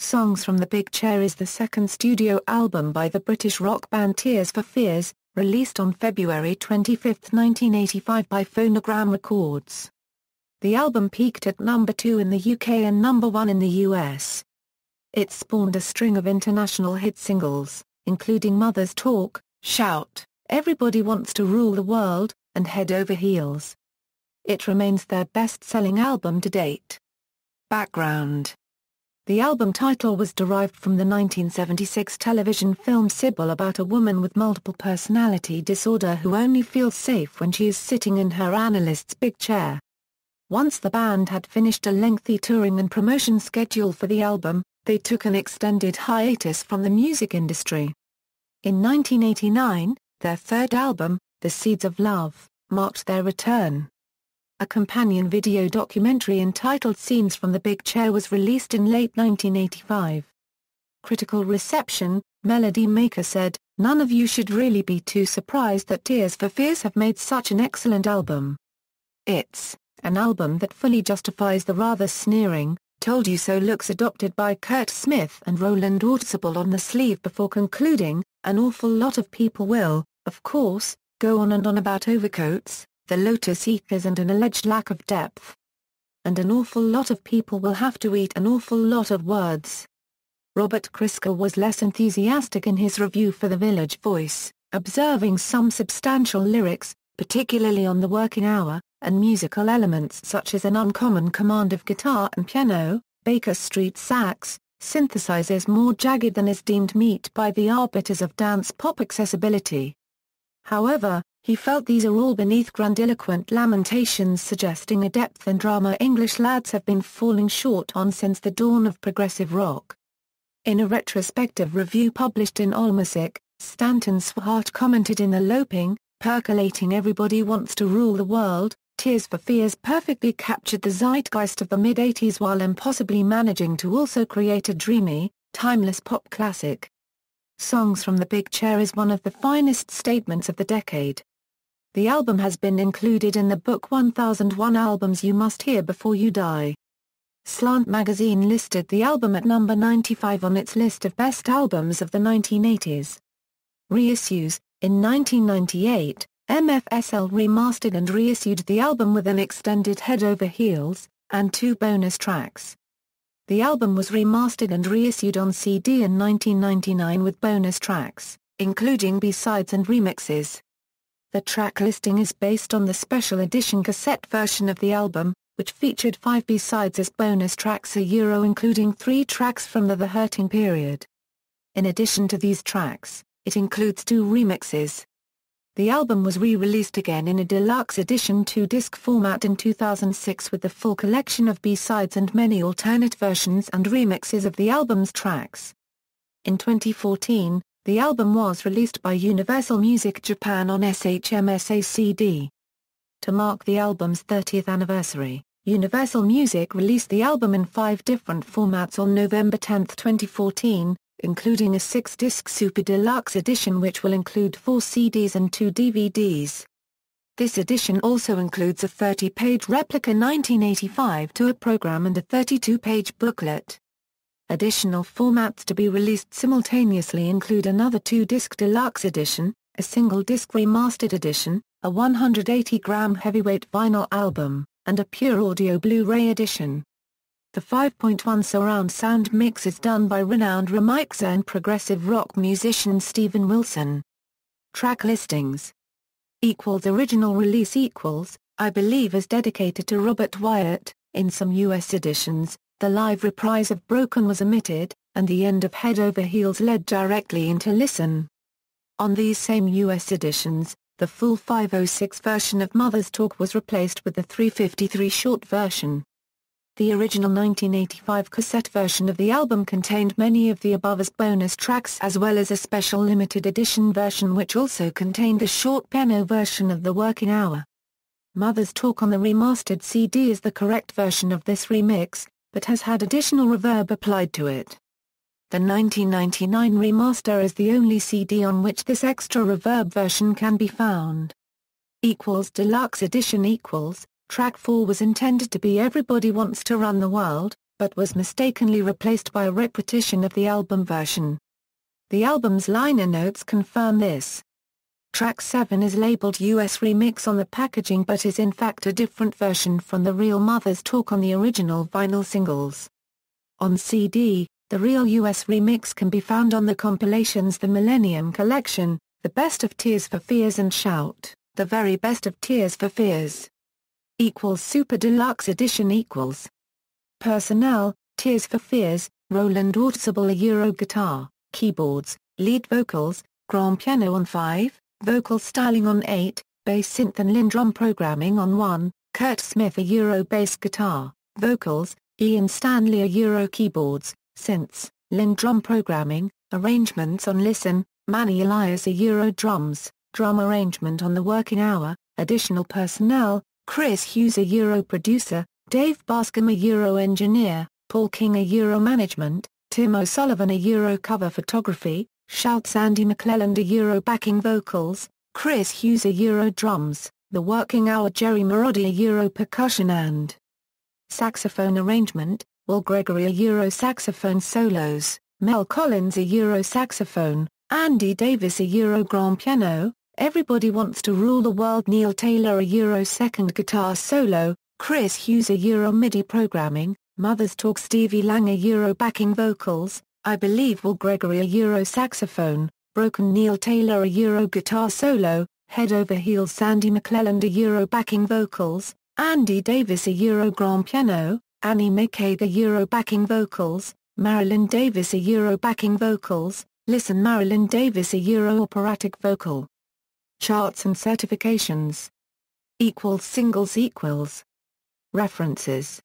Songs from the Big Chair is the second studio album by the British rock band Tears for Fears, released on February 25, 1985 by Phonogram Records. The album peaked at number 2 in the UK and number 1 in the US. It spawned a string of international hit singles, including Mother's Talk, Shout, Everybody Wants to Rule the World, and Head Over Heels. It remains their best-selling album to date. Background. The album title was derived from the 1976 television film Sybil about a woman with multiple personality disorder who only feels safe when she is sitting in her analyst's big chair. Once the band had finished a lengthy touring and promotion schedule for the album, they took an extended hiatus from the music industry. In 1989, their third album, The Seeds of Love, marked their return. A companion video documentary entitled Scenes from the Big Chair was released in late 1985. Critical reception, Melody Maker said, "None of you should really be too surprised that Tears for Fears have made such an excellent album. It's an album that fully justifies the rather sneering, told you so looks adopted by Kurt Smith and Roland Audible on the sleeve before concluding, an awful lot of people will, of course, go on and on about overcoats, the Lotus Eaters and an alleged lack of depth. And an awful lot of people will have to eat an awful lot of words." Robert Christgau was less enthusiastic in his review for The Village Voice, observing some substantial lyrics, particularly on the working hour, and musical elements such as an uncommon command of guitar and piano, Baker Street sax, synthesizers more jagged than is deemed meet by the arbiters of dance pop accessibility. However, he felt these are all beneath grandiloquent lamentations suggesting a depth and drama English lads have been falling short on since the dawn of progressive rock. In a retrospective review published in AllMusic, Stanton Swihart commented in the loping, percolating Everybody Wants to Rule the World, Tears for Fears perfectly captured the zeitgeist of the mid-80s while impossibly managing to also create a dreamy, timeless pop classic. Songs from the Big Chair is one of the finest statements of the decade. The album has been included in the book 1001 Albums You Must Hear Before You Die. Slant magazine listed the album at number 95 on its list of best albums of the 1980s. Reissues. In 1998, MFSL remastered and reissued the album with an extended Head Over Heels, and 2 bonus tracks. The album was remastered and reissued on CD in 1999 with bonus tracks, including B-sides and remixes. The track listing is based on the special edition cassette version of the album, which featured 5 B-sides as bonus tracks including 3 tracks from the Hurting period. In addition to these tracks, it includes 2 remixes. The album was re-released again in a deluxe edition 2-disc format in 2006 with the full collection of B-sides and many alternate versions and remixes of the album's tracks. In 2014, the album was released by Universal Music Japan on SHMSA CD. To mark the album's 30th anniversary, Universal Music released the album in 5 different formats on November 10, 2014, including a 6-disc Super Deluxe edition which will include 4 CDs and 2 DVDs. This edition also includes a 30-page replica 1985 tour program and a 32-page booklet. Additional formats to be released simultaneously include another 2-disc deluxe edition, a single-disc remastered edition, a 180-gram heavyweight vinyl album, and a pure audio Blu-ray edition. The 5.1 surround sound mix is done by renowned remixer and progressive rock musician Steven Wilson. Track listings. Original release I Believe is dedicated to Robert Wyatt. In some US editions, the live reprise of Broken was omitted, and the end of Head Over Heels led directly into Listen. On these same US editions, the full 506 version of Mother's Talk was replaced with the 353 short version. The original 1985 cassette version of the album contained many of the above as bonus tracks as well as a special limited edition version which also contained a short piano version of The Working Hour. Mother's Talk on the remastered CD is the correct version of this remix, but has had additional reverb applied to it. The 1999 remaster is the only CD on which this extra reverb version can be found. Deluxe edition Track 4 was intended to be Everybody Wants to Run the World, but was mistakenly replaced by a repetition of the album version. The album's liner notes confirm this. Track 7 is labeled US Remix on the packaging but is in fact a different version from the Real Mother's Talk on the original vinyl singles. On CD, the Real US Remix can be found on the compilations The Millennium Collection, The Best of Tears for Fears and Shout, The Very Best of Tears for Fears. Super Deluxe Edition Personnel, Tears for Fears, Roland Audible a Euro guitar, keyboards, lead vocals, grand piano on 5, vocal styling on 8, bass synth and Linn drum programming on 1, Kurt Smith a Euro bass guitar, vocals, Ian Stanley a Euro keyboards, synths, Linn drum programming, arrangements on Listen, Manny Elias a Euro drums, drum arrangement on The Working Hour, additional personnel, Chris Hughes a Euro producer, Dave Bascom a Euro engineer, Paul King a Euro management, Tim O'Sullivan a Euro cover photography, Shout Sandy McClelland a Euro backing vocals, Chris Hughes a Euro drums, The Working Hour Jerry Marodi a Euro percussion and saxophone arrangement, Will Gregory a Euro saxophone solos, Mel Collins a Euro saxophone, Andy Davis a Euro grand piano, Everybody Wants to Rule the World Neil Taylor a Euro second guitar solo, Chris Hughes a Euro MIDI programming, Mother's Talk Stevie Lang a Euro backing vocals, I Believe Will Gregory a Euro saxophone, Broken Neil Taylor a Euro guitar solo, Head Over Heels Sandy McClelland a Euro backing vocals, Andy Davis a Euro grand piano, Annie McCaig a Euro backing vocals, Marilyn Davis a Euro backing vocals, Listen Marilyn Davis a Euro operatic vocal. Charts and certifications. Singles. References.